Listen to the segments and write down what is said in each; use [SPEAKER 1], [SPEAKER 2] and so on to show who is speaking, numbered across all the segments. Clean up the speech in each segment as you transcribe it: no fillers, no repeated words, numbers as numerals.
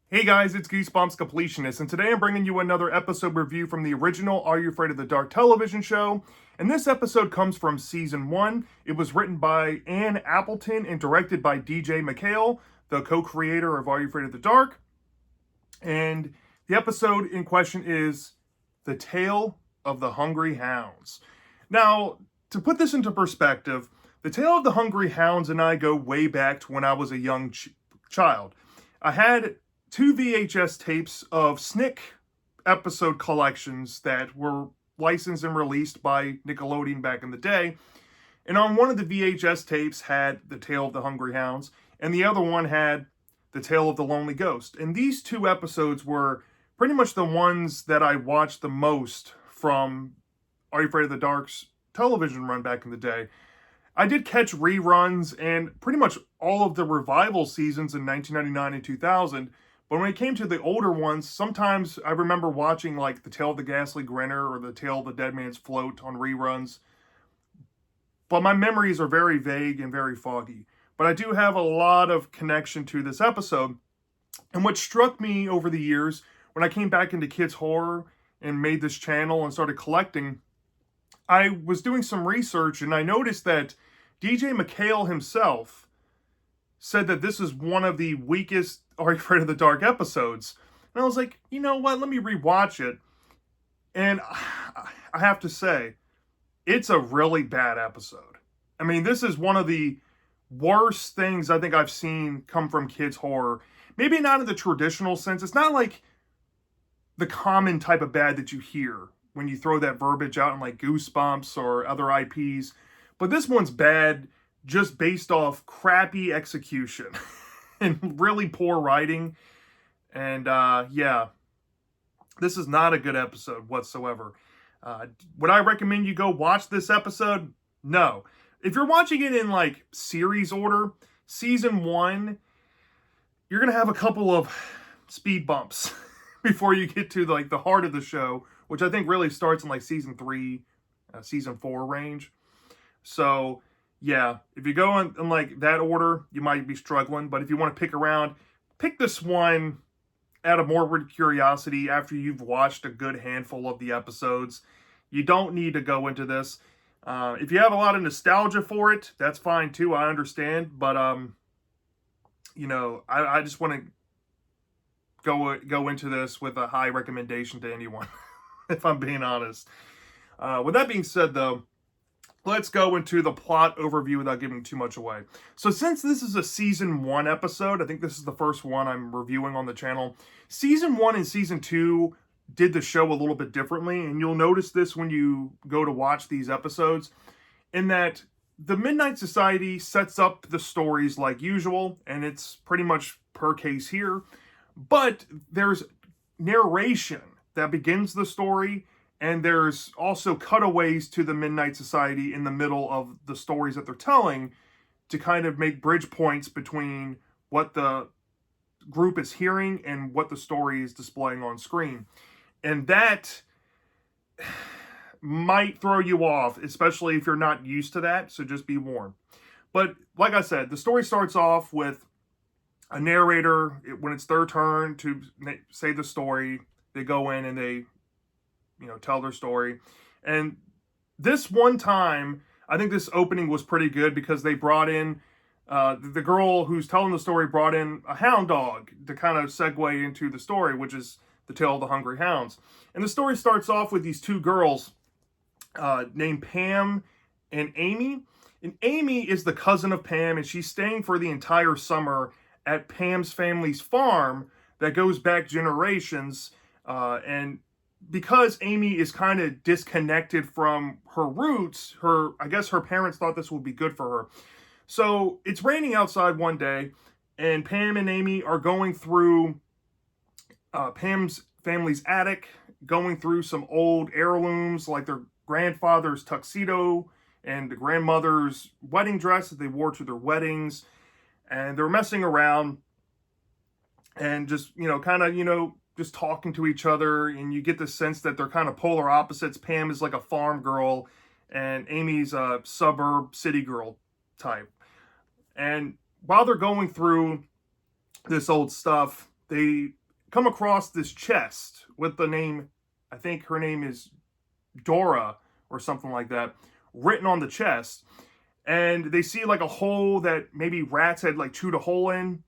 [SPEAKER 1] Hey guys, it's Goosebumps Completionist, and today I'm bringing you another episode review from the original Are You Afraid of the Dark television show. And this episode comes from season 1. It was written by Ann Appleton and directed by DJ McHale, the co-creator of Are You Afraid of the Dark. And the episode in question is The Tale of the Hungry Hounds. Now, to put this into perspective, The Tale of the Hungry Hounds and I go way back to when I was a young child. I had 2 VHS tapes of SNCC episode collections that were licensed and released by Nickelodeon back in the day. And on one of the VHS tapes had The Tale of the Hungry Hounds, and the other one had The Tale of the Lonely Ghost. And these two episodes were pretty much the ones that I watched the most from Are You Afraid of the Dark's television run back in the day. I did catch reruns and pretty much all of the revival seasons in 1999 and 2000. But when it came to the older ones, sometimes I remember watching like The Tale of the Ghastly Grinner or The Tale of the Dead Man's Float on reruns. But my memories are very vague and very foggy. But I do have a lot of connection to this episode. And what struck me over the years, when I came back into kids horror and made this channel and started collecting, I was doing some research and I noticed that DJ McHale himself said that this is one of the weakest Are You Afraid of the Dark episodes. And I was like, you know what, let me rewatch it. And I have to say, it's a really bad episode. I mean, this is one of the worst things I think I've seen come from kids horror. Maybe not in the traditional sense. It's not like the common type of bad that you hear when you throw that verbiage out in like Goosebumps or other IPs. But this one's bad just based off crappy execution and really poor writing. And yeah, this is not a good episode whatsoever. Would I recommend you go watch this episode? No. If you're watching it in like series order, season 1, you're going to have a couple of speed bumps before you get to like the heart of the show, which I think really starts in like season 3, season 4 range. So yeah, if you go in like that order, you might be struggling. But if you want to pick around, pick this one out of morbid curiosity after you've watched a good handful of the episodes. You don't need to go into this. If you have a lot of nostalgia for it, that's fine too. I understand. But, I just want to go into this with a high recommendation to anyone, if I'm being honest. With that being said, though, let's go into the plot overview without giving too much away. So since this is a season 1 episode, I think this is the first one I'm reviewing on the channel. Season 1 and season 2 did the show a little bit differently, and you'll notice this when you go to watch these episodes, in that the Midnight Society sets up the stories like usual, and it's pretty much per case here, but there's narration that begins the story, and there's also cutaways to the Midnight Society in the middle of the stories that they're telling to kind of make bridge points between what the group is hearing and what the story is displaying on screen. And that might throw you off, especially if you're not used to that, so just be warned. But like I said, the story starts off with a narrator. When it's their turn to say the story, they go in and they tell their story. And this one time, I think this opening was pretty good because they brought in, the girl who's telling the story brought in a hound dog to kind of segue into the story, which is The Tale of the Hungry Hounds. And the story starts off with these two girls named Pam and Amy. And Amy is the cousin of Pam, and she's staying for the entire summer at Pam's family's farm that goes back generations. And because Amy is kind of disconnected from her roots, I guess her parents thought this would be good for her. So it's raining outside one day, and Pam and Amy are going through Pam's family's attic, going through some old heirlooms like their grandfather's tuxedo and the grandmother's wedding dress that they wore to their weddings. And they're messing around and just, just talking to each other, and you get the sense that they're kind of polar opposites. Pam is like a farm girl, and Amy's a suburb city girl type. And while they're going through this old stuff, they come across this chest with the name, I think her name is Dora or something like that, written on the chest. And they see like a hole that maybe rats had like chewed a hole in.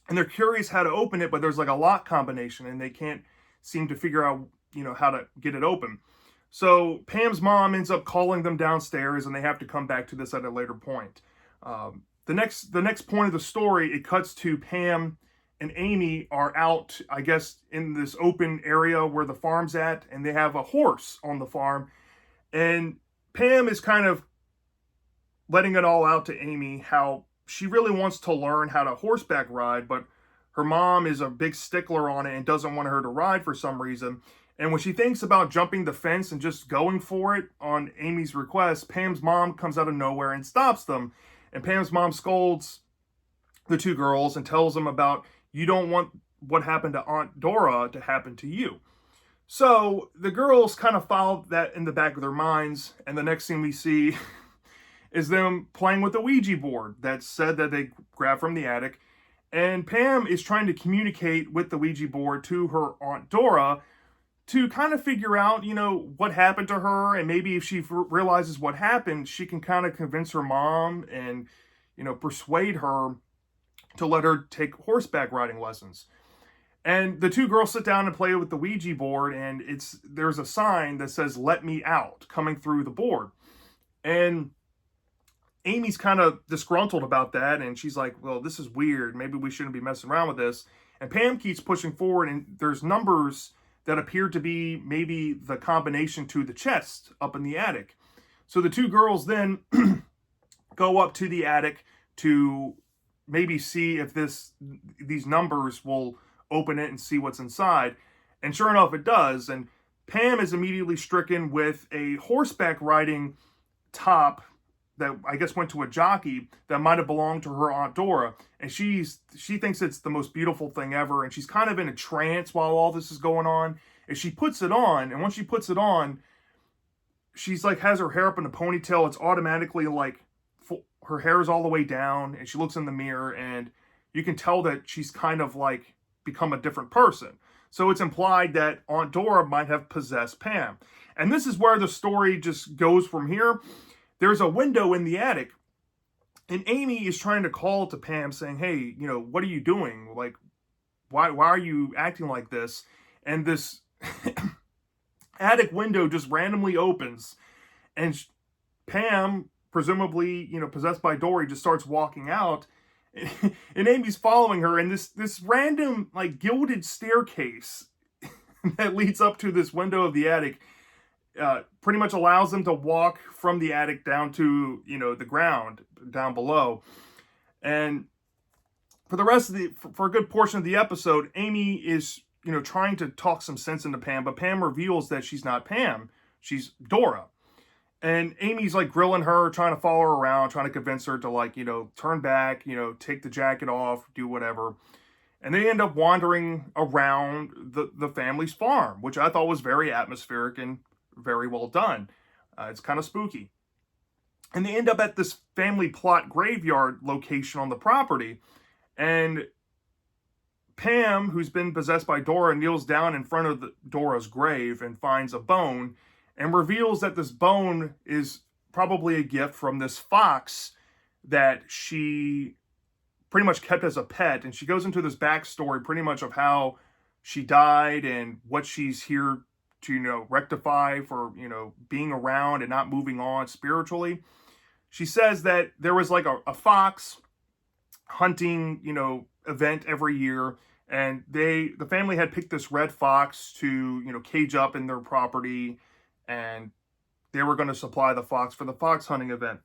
[SPEAKER 1] And they're curious how to open it, but there's like a lock combination and they can't seem to figure out, how to get it open. So Pam's mom ends up calling them downstairs, and they have to come back to this at a later point. The next point of the story, it cuts to Pam and Amy are out, I guess, in this open area where the farm's at, and they have a horse on the farm. And Pam is kind of letting it all out to Amy how she really wants to learn how to horseback ride, but her mom is a big stickler on it and doesn't want her to ride for some reason. And when she thinks about jumping the fence and just going for it on Amy's request, Pam's mom comes out of nowhere and stops them. And Pam's mom scolds the two girls and tells them about, you don't want what happened to Aunt Dora to happen to you. So the girls kind of follow that in the back of their minds. And the next thing we see is them playing with the Ouija board that said that they grabbed from the attic. And Pam is trying to communicate with the Ouija board to her Aunt Dora to kind of figure out, what happened to her. And maybe if she realizes what happened, she can kind of convince her mom and, persuade her to let her take horseback riding lessons. And the two girls sit down and play with the Ouija board, and there's a sign that says, "Let me out," coming through the board. And Amy's kind of disgruntled about that, and she's like, well, this is weird. Maybe we shouldn't be messing around with this. And Pam keeps pushing forward, and there's numbers that appear to be maybe the combination to the chest up in the attic. So the two girls then go up to the attic to maybe see if these numbers will open it and see what's inside. And sure enough, it does. And Pam is immediately stricken with a horseback riding top that I guess went to a jockey that might have belonged to her Aunt Dora. And she thinks it's the most beautiful thing ever. And she's kind of in a trance while all this is going on. And she puts it on. And once she puts it on, she's like, has her hair up in a ponytail. It's automatically like, her hair is all the way down. And she looks in the mirror, and you can tell that she's kind of like become a different person. So it's implied that Aunt Dora might have possessed Pam. And this is where the story just goes from here. There's a window in the attic, and Amy is trying to call to Pam saying, hey, what are you doing? Like, why are you acting like this? And this attic window just randomly opens, and Pam, presumably, possessed by Dory, just starts walking out, and Amy's following her, and this random, like, gilded staircase that leads up to this window of the attic pretty much allows them to walk from the attic down to, the ground down below. And for the rest of for a good portion of the episode, Amy is, trying to talk some sense into Pam, but Pam reveals that she's not Pam, she's Dora. And Amy's like grilling her, trying to follow her around, trying to convince her to like, turn back, take the jacket off, do whatever. And they end up wandering around the family's farm, which I thought was very atmospheric and very well done. It's kind of spooky. And they end up at this family plot graveyard location on the property. And Pam, who's been possessed by Dora, kneels down in front of Dora's grave and finds a bone and reveals that this bone is probably a gift from this fox that she pretty much kept as a pet. And she goes into this backstory pretty much of how she died and what she's here to, rectify for, being around and not moving on spiritually. She says that there was like a fox hunting, event every year. And the family had picked this red fox to, cage up in their property. And they were going to supply the fox for the fox hunting event.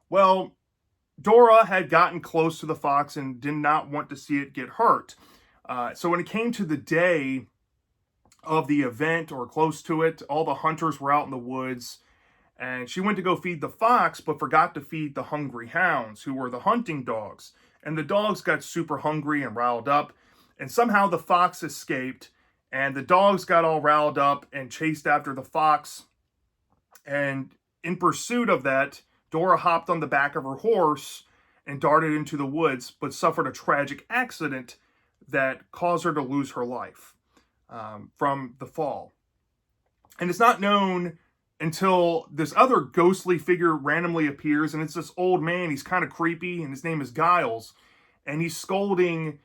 [SPEAKER 1] Well, Dora had gotten close to the fox and did not want to see it get hurt. So when it came to the day of the event or close to it, all the hunters were out in the woods, and she went to go feed the fox, but forgot to feed the hungry hounds, who were the hunting dogs. And the dogs got super hungry and riled up, and somehow the fox escaped, and the dogs got all riled up and chased after the fox. And in pursuit of that, Dora hopped on the back of her horse and darted into the woods, but suffered a tragic accident that caused her to lose her life from the fall. And it's not known until this other ghostly figure randomly appears, and it's this old man. He's kind of creepy, and his name is Giles, and he's scolding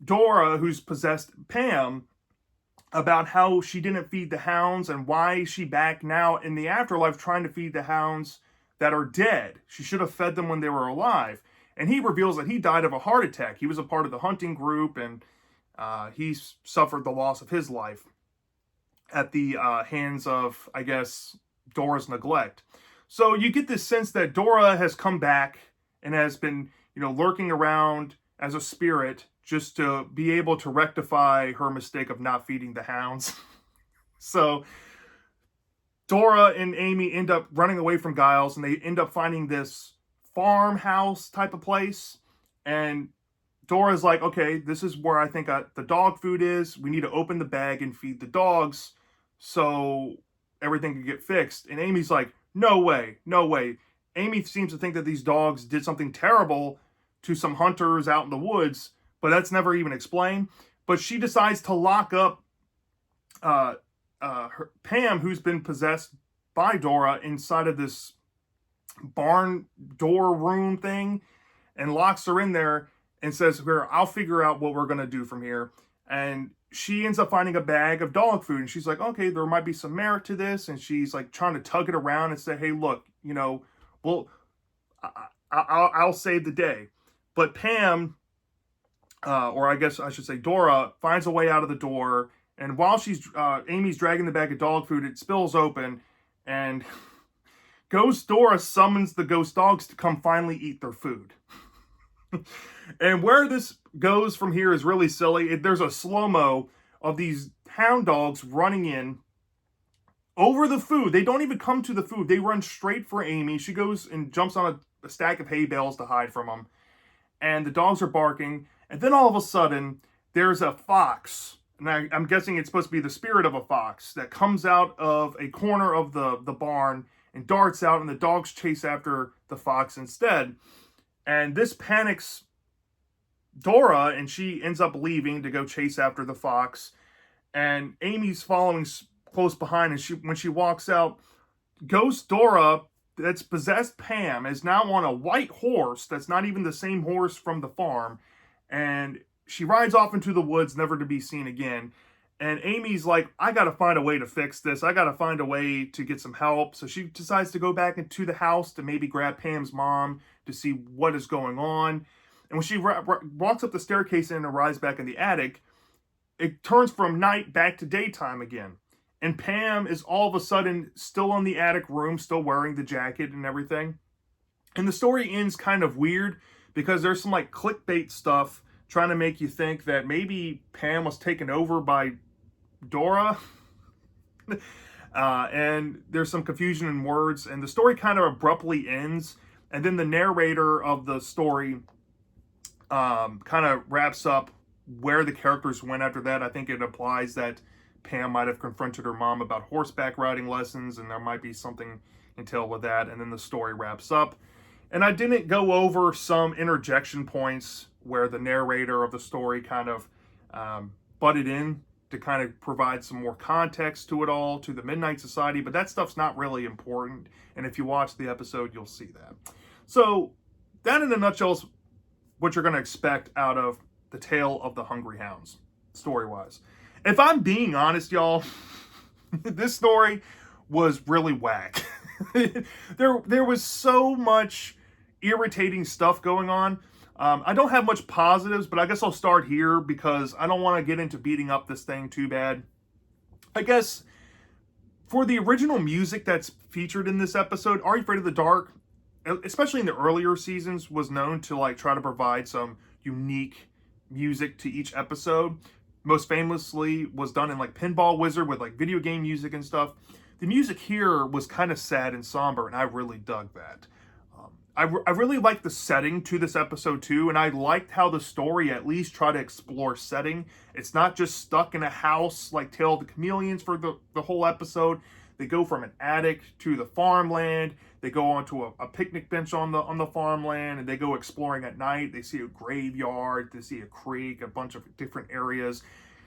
[SPEAKER 1] Dora, who's possessed Pam, about how she didn't feed the hounds and why is she back now in the afterlife trying to feed the hounds that are dead. She should have fed them when they were alive. And he reveals that he died of a heart attack. He was a part of the hunting group, and he suffered the loss of his life at the hands of, I guess, Dora's neglect. So you get this sense that Dora has come back and has been, lurking around as a spirit just to be able to rectify her mistake of not feeding the hounds. So Dora and Amy end up running away from Giles, and they end up finding this farmhouse type of place. And Dora's like, okay, this is where I think the dog food is. We need to open the bag and feed the dogs so everything can get fixed. And Amy's like, no way, no way. Amy seems to think that these dogs did something terrible to some hunters out in the woods, but that's never even explained. But she decides to lock up Pam, who's been possessed by Dora, inside of this barn door room thing, and locks her in there and says, here, I'll figure out what we're going to do from here. And she ends up finding a bag of dog food, and she's like, okay, there might be some merit to this. And she's like trying to tug it around and say, hey, look, well, I'll save the day. But Pam, or I guess I should say Dora, finds a way out of the door. And while Amy's dragging the bag of dog food, it spills open, and Ghost Dora summons the ghost dogs to come finally eat their food. And where this goes from here is really silly. There's a slow-mo of these hound dogs running in over the food. They don't even come to the food. They run straight for Amy. She goes and jumps on a stack of hay bales to hide from them. And the dogs are barking. And then all of a sudden, there's a fox. And I'm guessing it's supposed to be the spirit of a fox that comes out of a corner of the barn and darts out, and the dogs chase after the fox instead. And this panics Dora, and she ends up leaving to go chase after the fox. And Amy's following close behind, and when she walks out, Ghost Dora, that's possessed Pam, is now on a white horse that's not even the same horse from the farm, and she rides off into the woods, never to be seen again. And Amy's like, I gotta find a way to fix this. I gotta find a way to get some help. So she decides to go back into the house to maybe grab Pam's mom to see what is going on. And when she walks up the staircase and arrives back in the attic, it turns from night back to daytime again. And Pam is all of a sudden still in the attic room, still wearing the jacket and everything. And the story ends kind of weird because there's some like clickbait stuff trying to make you think that maybe Pam was taken over by Dora. And there's some confusion in words, and the story kind of abruptly ends. And then the narrator of the story kind of wraps up where the characters went after that. I think it implies that Pam might have confronted her mom about horseback riding lessons, and there might be something entailed with that. And then the story wraps up. And I didn't go over some interjection points where the narrator of the story kind of butted in to kind of provide some more context to it all, to the Midnight Society, but that stuff's not really important. And if you watch the episode, you'll see that. So that in a nutshell is what you're going to expect out of the Tale of the Hungry Hounds, story-wise. If I'm being honest, y'all, this story was really whack. There was so much irritating stuff going on. I don't have much positives, but I guess I'll start here because I don't want to get into beating up this thing too bad. I guess for the original music that's featured in this episode, Are You Afraid of the Dark, especially in the earlier seasons, was known to like try to provide some unique music to each episode. Most famously was done in like Pinball Wizard with like video game music and stuff. The music here was kind of sad and somber, and I really dug that. I really liked the setting to this episode too, and I liked how the story at least tried to explore setting. It's not just stuck in a house like Tale of the Chameleons for the whole episode. They go from an attic to the farmland. They go onto a picnic bench on the farmland, and they go exploring at night. They see a graveyard, they see a creek, a bunch of different areas.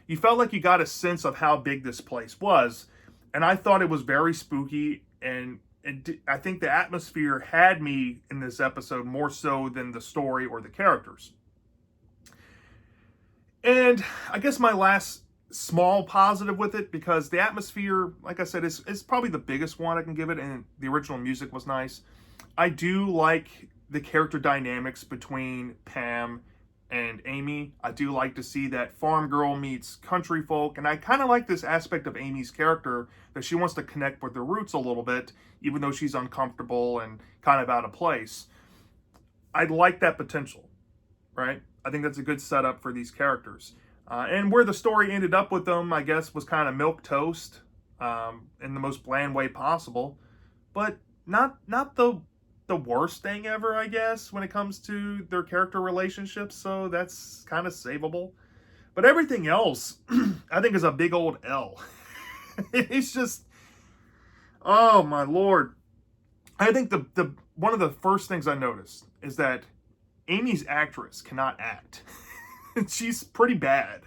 [SPEAKER 1] You felt like you got a sense of how big this place was, and I thought it was very spooky, and I think the atmosphere had me in this episode more so than the story or the characters. And I guess my last small positive with it, because the atmosphere, like I said, is probably the biggest one I can give it, and the original music was nice. I do like the character dynamics between Pam and Amy. I do like to see that farm girl meets country folk, and I kind of like this aspect of Amy's character, that she wants to connect with her roots a little bit, even though she's uncomfortable and kind of out of place. I like that potential, right? I think that's a good setup for these characters. And where the story ended up with them, I guess, was kind of milquetoast in the most bland way possible. But not the worst thing ever, I guess, when it comes to their character relationships. So that's kind of savable. But everything else, I think, is a big old L. It's just, oh my Lord. I think the one of the first things I noticed is that Amy's actress cannot act. She's pretty bad.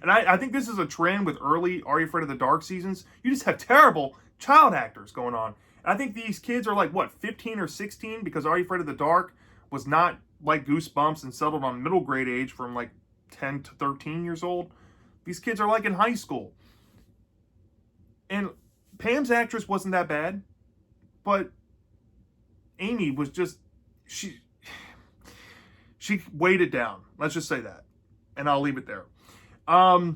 [SPEAKER 1] And I think this is a trend with early Are You Afraid of the Dark seasons. You just have terrible child actors going on. And I think these kids are like, what, 15 or 16? Because Are You Afraid of the Dark was not like Goosebumps and settled on middle grade age from like 10 to 13 years old. These kids are like in high school. And Pam's actress wasn't that bad. But Amy was just, she weighed it down. Let's just say that. And I'll leave it there. I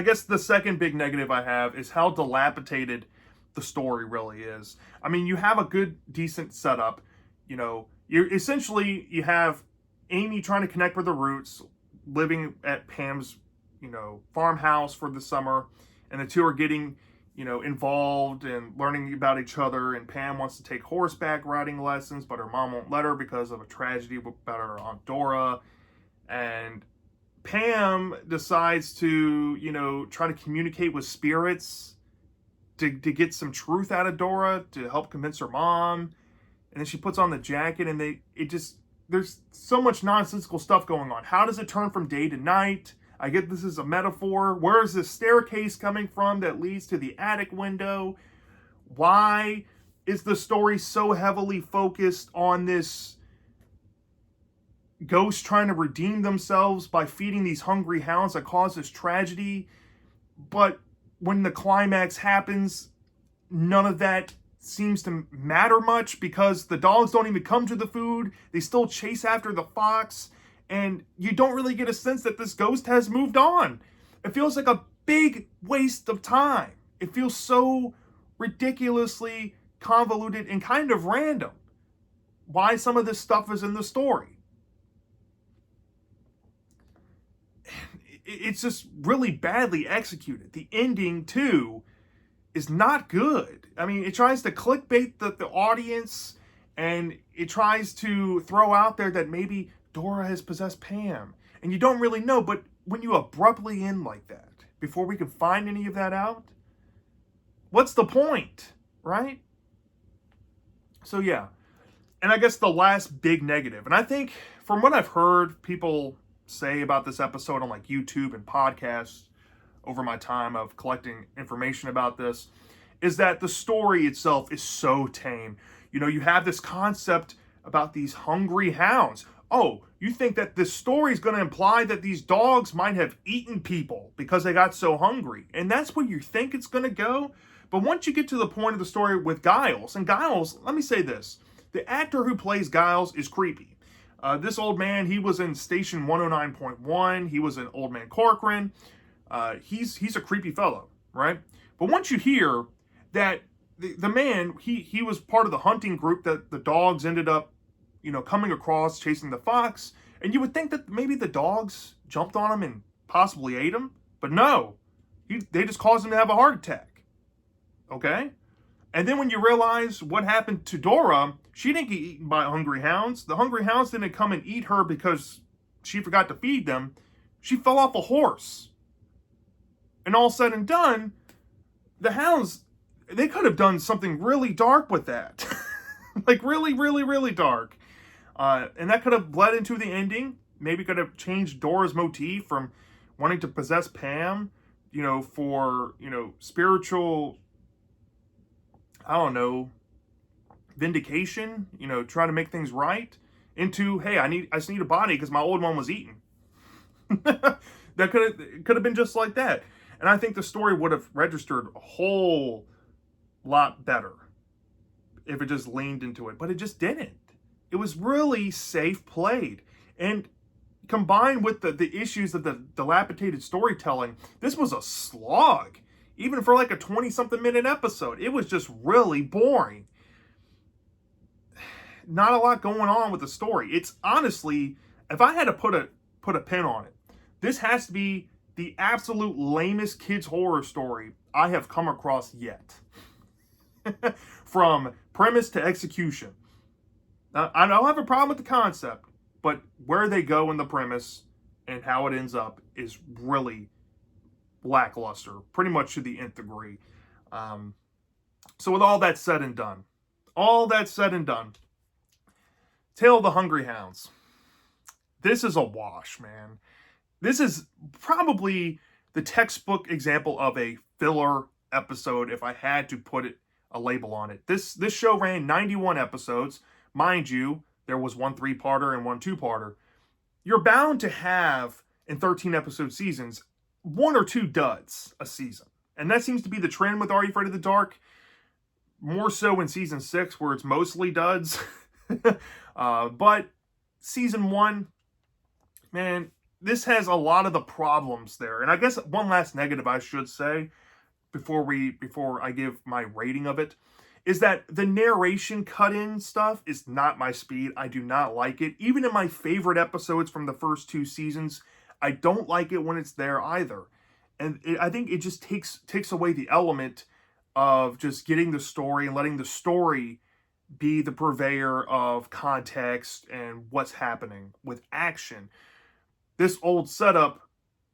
[SPEAKER 1] guess the second big negative I have is how dilapidated the story really is. I mean, you have a good, decent setup. You know, you have Amy trying to connect with her roots, living at Pam's, farmhouse for the summer. And the two are getting, involved and learning about each other. And Pam wants to take horseback riding lessons, but her mom won't let her because of a tragedy about her Aunt Dora. And Pam decides to, try to communicate with spirits to get some truth out of Dora to help convince her mom. And then she puts on the jacket, and there's so much nonsensical stuff going on. How does it turn from day to night? I get this is a metaphor. Where is this staircase coming from that leads to the attic window? Why is the story so heavily focused on this ghost trying to redeem themselves by feeding these hungry hounds that cause this tragedy? But when the climax happens, none of that seems to matter much, because the dogs don't even come to the food. They still chase after the fox. And you don't really get a sense that this ghost has moved on. It feels like a big waste of time. It feels so ridiculously convoluted and kind of random why some of this stuff is in the story. It's just really badly executed. The ending, too, is not good. I mean, it tries to clickbait the audience, and it tries to throw out there that maybe Dora has possessed Pam. And you don't really know, but when you abruptly end like that, before we can find any of that out, what's the point, right? So yeah. And I guess the last big negative, and I think from what I've heard people say about this episode on like YouTube and podcasts over my time of collecting information about this, is that the story itself is so tame. You have this concept about these hungry hounds. Oh, you think that this story is going to imply that these dogs might have eaten people because they got so hungry. And that's where you think it's going to go. But once you get to the point of the story with Giles, and Giles, let me say this. The actor who plays Giles is creepy. This old man, he was in Station 109.1. He was in Old Man Corcoran. He's a creepy fellow, right? But once you hear that the man, he was part of the hunting group that the dogs ended up coming across, chasing the fox. And you would think that maybe the dogs jumped on him and possibly ate him. But no, they just caused him to have a heart attack. Okay? And then when you realize what happened to Dora, she didn't get eaten by hungry hounds. The hungry hounds didn't come and eat her because she forgot to feed them. She fell off a horse. And all said and done, the Hounds, they could have done something really dark with that. Like really, really, really dark. And that could have led into the ending. Maybe could have changed Dora's motif from wanting to possess Pam, for, spiritual, I don't know, vindication, trying to make things right, into, hey, I just need a body because my old one was eaten. That could have been just like that. And I think the story would have registered a whole lot better if it just leaned into it, but it just didn't. It was really safe played. And combined with the issues of the dilapidated storytelling, this was a slog. Even for like a 20-something minute episode, it was just really boring. Not a lot going on with the story. It's honestly, if I had to put a pin on it, this has to be the absolute lamest kids horror story I have come across yet. From premise to execution. Now, I don't have a problem with the concept, but where they go in the premise and how it ends up is really lackluster, pretty much to the nth degree. So with all that said and done, Tale of the Hungry Hounds. This is a wash, man. This is probably the textbook example of a filler episode if I had to put a label on it. This show ran 91 episodes. Mind you, there was one 3-parter and one 2-parter. You're bound to have, in 13 episode seasons, 1 or 2 duds a season. And that seems to be the trend with Are You Afraid of the Dark? More so in season 6, where it's mostly duds. But season 1, man, this has a lot of the problems there. And I guess one last negative I should say before I give my rating of it is that the narration cut-in stuff is not my speed. I do not like it. Even in my favorite episodes from the first 2 seasons, I don't like it when it's there either. And I think it just takes away the element of just getting the story and letting the story be the purveyor of context and what's happening with action. This old setup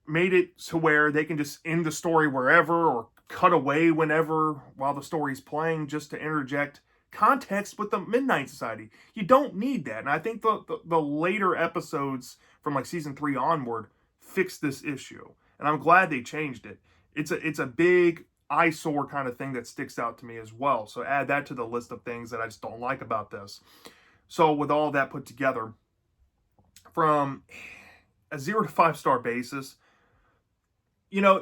[SPEAKER 1] made it to where they can just end the story wherever or cut away whenever while the story's playing just to interject context with the Midnight Society. You don't need that. And I think the later episodes from like season 3 onward fixed this issue. And I'm glad they changed it. It's a big eyesore kind of thing that sticks out to me as well. So add that to the list of things that I just don't like about this. So with all that put together, from a 0 to 5-star basis,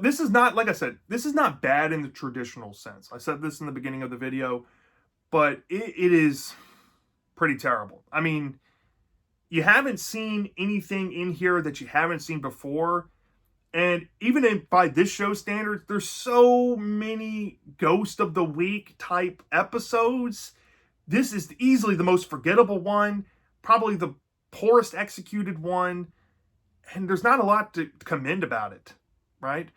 [SPEAKER 1] this is not, like I said, this is not bad in the traditional sense. I said this in the beginning of the video, but it is pretty terrible. I mean, you haven't seen anything in here that you haven't seen before. And even by this show standards, there's so many Ghost of the Week type episodes. This is easily the most forgettable one, probably the poorest executed one. And there's not a lot to commend about it. Right?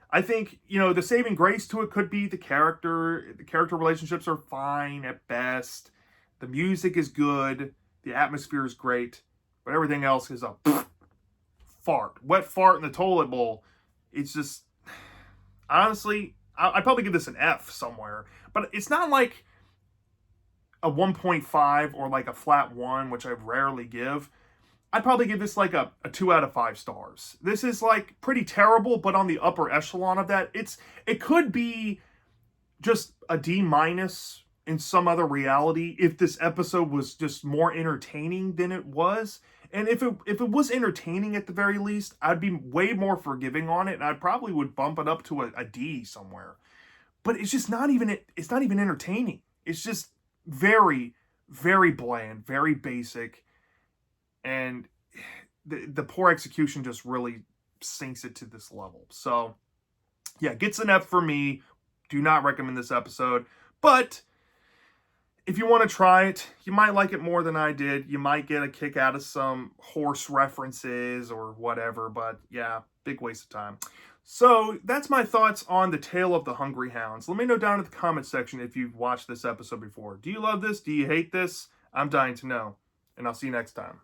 [SPEAKER 1] I think, the saving grace to it could be the character. The character relationships are fine at best. The music is good. The atmosphere is great. But everything else is a fart. Wet fart in the toilet bowl. It's just, honestly, I'd probably give this an F somewhere. But it's not like a 1.5 or like a flat 1, which I rarely give. I'd probably give this like a 2 out of 5 stars. This is like pretty terrible, but on the upper echelon of that. It could be just a D- in some other reality if this episode was just more entertaining than it was. And if it was entertaining at the very least, I'd be way more forgiving on it, and I probably would bump it up to a D somewhere. But it's just not even entertaining. It's just very, very bland, very basic. And the poor execution just really sinks it to this level. So, yeah, gets an F for me. Do not recommend this episode. But if you want to try it, you might like it more than I did. You might get a kick out of some horse references or whatever. But, yeah, big waste of time. So, that's my thoughts on the Tale of the Hungry Hounds. Let me know down in the comment section if you've watched this episode before. Do you love this? Do you hate this? I'm dying to know. And I'll see you next time.